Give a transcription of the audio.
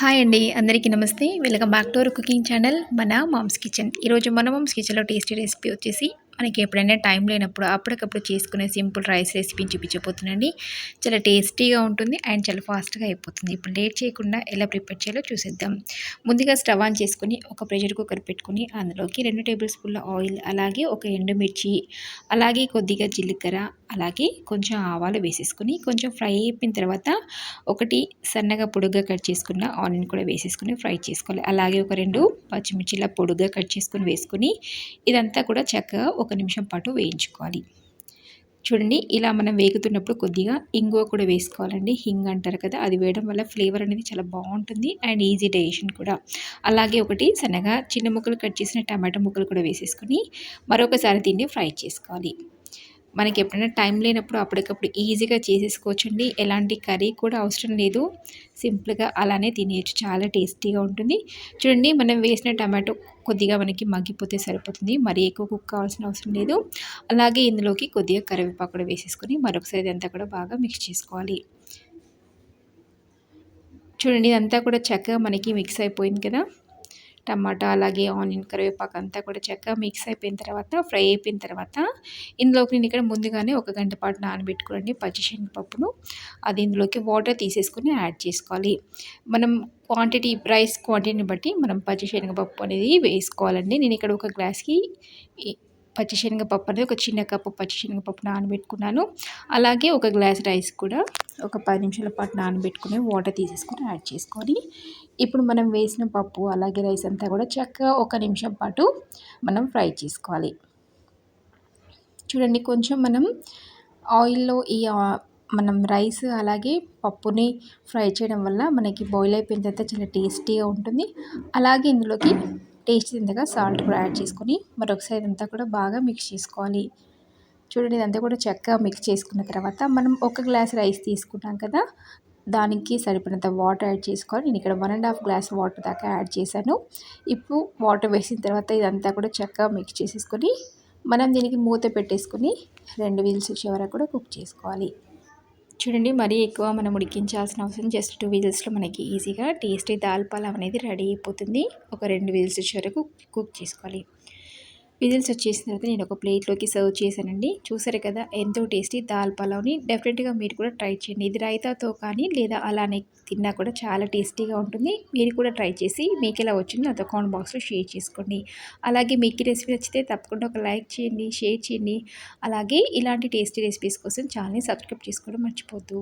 Hi అండి. అందరికీ నమస్తే. Welcome back to our cooking channel మన మామ్స్ కిచెన్. ఈరోజు మన మామ్స్ కిచెన్‌లో టేస్టీ రెసిపీ వచ్చేసి మనకి ఎప్పుడైనా టైం లేనప్పుడు అప్పటికప్పుడు చేసుకునే సింపుల్ రైస్ రెసిపీని చూపించబోతున్నానండి. చాలా టేస్టీగా ఉంటుంది అండ్ చాలా ఫాస్ట్‌గా అయిపోతుంది. ఇప్పుడు లేట్ చేయకుండా ఎలా ప్రిపేర్ చేయాలో చూసేద్దాం. ముందుగా స్టవ్ ఆన్ చేసుకొని ఒక ప్రెషర్ కుక్కర్ పెట్టుకొని అందులోకి 2 టేబుల్ స్పూన్ల ఆయిల్, అలాగే ఒక ఎండుమిర్చి, అలాగే కొద్దిగా జీలకర్ర, అలాగే కొంచెం ఆవాలు వేసేసుకొని కొంచెం ఫ్రై అయిపోయిన తర్వాత ఒకటి సన్నగా పొడుగ్గా కట్ చేసుకున్న ఆనియన్ కూడా వేసేసుకొని ఫ్రై చేసుకోవాలి. అలాగే ఒక 2 పచ్చిమిర్చి ఇలా పొడుగ్గా కట్ చేసుకొని వేసుకొని ఇదంతా కూడా చక్కగా ఒక నిమిషం పాటు వేయించుకోవాలి. చూడండి, ఇలా మనం వేగుతున్నప్పుడు కొద్దిగా ఇంగువ కూడా వేసుకోవాలండి. హింగ్ అంటారు కదా, అది వేయడం వల్ల ఫ్లేవర్ అనేది చాలా బాగుంటుంది అండ్ ఈజీ డైజెషన్ కూడా. అలాగే ఒకటి సన్నగా చిన్న ముక్కలు కట్ చేసిన టమాటా ముక్కలు కూడా వేసేసుకొని మరొకసారి దీన్ని ఫ్రై చేసుకోవాలి. మనకి ఎప్పుడైనా టైం లేనప్పుడు అప్పటికప్పుడు ఈజీగా చేసేసుకోవచ్చండి. ఎలాంటి కర్రీ కూడా అవసరం లేదు. సింపుల్‌గా అలానే తినేయచ్చు. చాలా టేస్టీగా ఉంటుంది. చూడండి, మనం వేసిన టమాటో కొద్దిగా మనకి మగ్గిపోతే సరిపోతుంది. మరీ ఎక్కువ కుక్ కావాల్సిన అవసరం లేదు. అలాగే ఇందులోకి కొద్దిగా కరివేపాకు కూడా వేసేసుకొని మరొకసారి ఇదంతా కూడా బాగా మిక్స్ చేసుకోవాలి. చూడండి, ఇదంతా కూడా చక్కగా మనకి మిక్స్ అయిపోయింది కదా! టమాటా అలాగే ఆనియన్, కరివేపాకు అంతా కూడా చక్కగా మిక్స్ అయిపోయిన తర్వాత, ఫ్రై అయిపోయిన తర్వాత ఇందులోకి నేను ఇక్కడ ముందుగానే ఒక గంట పాటు నానబెట్టుకోండి పచ్చిశనగపప్పును. అది ఇందులోకి వాటర్ తీసేసుకొని యాడ్ చేసుకోవాలి. మనం రైస్ క్వాంటిటీని బట్టి మనం పచ్చిశనగపప్పు అనేది వేసుకోవాలండి. నేను ఇక్కడ ఒక గ్లాస్‌కి ఈ పచ్చిశనగపప్పు అనేది ఒక చిన్న కప్పు పచ్చిశనగపప్పు నానబెట్టుకున్నాను. అలాగే ఒక గ్లాస్ రైస్ కూడా ఒక 10 నిమిషాల పాటు నానబెట్టుకుని వాటర్ తీసేసుకొని యాడ్ చేసుకొని, ఇప్పుడు మనం వేసిన పప్పు అలాగే రైస్ అంతా కూడా చక్కగా ఒక నిమిషం పాటు మనం ఫ్రై చేసుకోవాలి. చూడండి, కొంచెం మనం ఆయిల్‌లో మనం రైస్ అలాగే పప్పుని ఫ్రై చేయడం వల్ల మనకి బాయిల్ అయిపోయిన తర్వాత చాలా టేస్టీగా ఉంటుంది. అలాగే ఇందులోకి టేస్ట్ తిందగా సాల్ట్ కూడా యాడ్ చేసుకొని మరొకసారి ఇదంతా కూడా బాగా మిక్స్ చేసుకోవాలి. చూడండి, ఇదంతా కూడా చక్కగా మిక్స్ చేసుకున్న తర్వాత మనం ఒక గ్లాస్ రైస్ తీసుకున్నాం కదా, దానికి సరిపడినంత వాటర్ యాడ్ చేసుకోవాలి. నేను ఇక్కడ 1½ గ్లాస్ వాటర్ దాకా యాడ్ చేశాను. ఇప్పుడు వాటర్ వేసిన తర్వాత ఇదంతా కూడా చక్కగా మిక్స్ చేసేసుకొని మనం దీనికి మూత పెట్టేసుకొని 2 విజిల్స్ వచ్చే వరకు కూడా కుక్ చేసుకోవాలి. చూడండి, మరీ ఎక్కువ మనం ఉడికించాల్సిన అవసరం, జస్ట్ 2 విజిల్స్లో మనకి ఈజీగా టేస్టీ దాల్ పలావ్ అనేది రెడీ అయిపోతుంది. ఒక 2 విజిల్స్ వచ్చే వరకు కుక్ చేసుకోవాలి. విజిల్స్ వచ్చేసిన తర్వాత నేను ఒక ప్లేట్లోకి సర్వ్ చేశానండి. చూసారు కదా, ఎంతో టేస్టీ దాల్ పలావ్ని డెఫినెట్గా మీరు కూడా ట్రై చేయండి. ఇది రైతాతో కానీ లేదా అలానే తిన్నా కూడా చాలా టేస్టీగా ఉంటుంది. మీరు కూడా ట్రై చేసి మీకు ఎలా వచ్చిందో నాతో కామెంట్ బాక్స్లో షేర్ చేసుకోండి. అలాగే మీకు ఈ రెసిపీ నచ్చితే తప్పకుండా ఒక లైక్ చేయండి, షేర్ చేయండి. అలాగే ఇలాంటి టేస్టీ రెసిపీస్ కోసం ఛానల్ని సబ్స్క్రైబ్ చేసుకోవడం మర్చిపోద్దు.